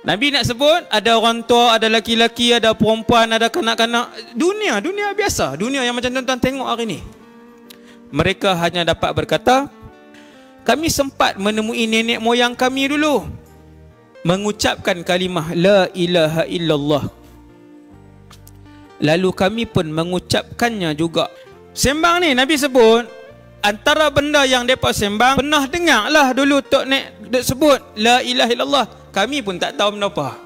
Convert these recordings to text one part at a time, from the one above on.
Nabi nak sebut, ada orang tua, ada laki-laki, ada perempuan, ada kanak-kanak. Dunia biasa. Dunia yang macam tuan-tuan tengok hari ni. Mereka hanya dapat berkata, kami sempat menemui nenek moyang kami dulu mengucapkan kalimah La ilaha illallah. Lalu kami pun mengucapkannya juga. Sembang ni Nabi sebut, antara benda yang mereka sembang, pernah dengar lah dulu Tok Nek sebut La ilaha illallah. Kami pun tak tahu benda apa.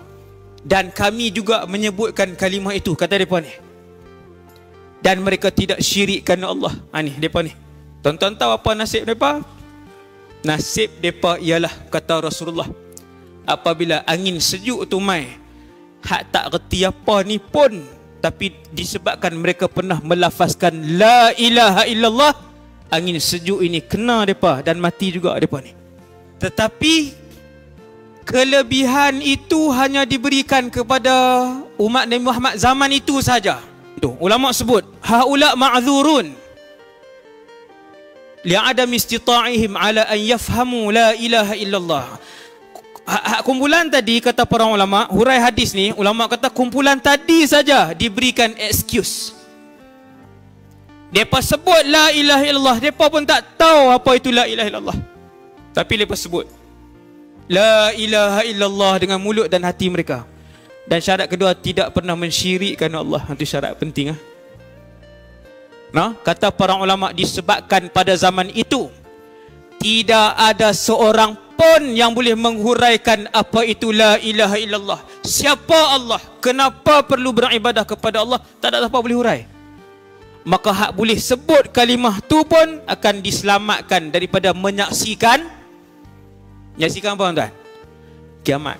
Dan kami juga menyebutkan kalimah itu, kata mereka ni. Dan mereka tidak syirikkan Allah. Ni mereka ni. Tuan-tuan tahu apa nasib mereka? Nasib mereka ialah, kata Rasulullah, apabila angin sejuk tu mai, hak tak reti apa ni pun, tapi disebabkan mereka pernah melafazkan La ilaha illallah, angin sejuk ini kena mereka dan mati juga mereka ni. Tetapi kelebihan itu hanya diberikan kepada umat Nabi Muhammad zaman itu saja. Itu ulama sebut haula ma'dzurun li'adam istita'ihim ala an yafhamu la ilaha illallah. Kumpulan tadi, kata para ulama, hurai hadis ni, ulama kata kumpulan tadi saja diberikan excuse. Depa sebut la ilaha illallah, depa pun tak tahu apa itu la ilaha illallah. Tapi depa sebut La ilaha illallah dengan mulut dan hati mereka. Dan syarat kedua, tidak pernah mensyirikkan Allah. Itu syarat penting. Kata para ulama, disebabkan pada zaman itu tidak ada seorang pun yang boleh menghuraikan apa itu la ilaha illallah. Siapa Allah? Kenapa perlu beribadah kepada Allah? Tak ada apa boleh hurai. Maka hak boleh sebut kalimah tu pun akan diselamatkan daripada menyaksikan apa tuan? Kiamat.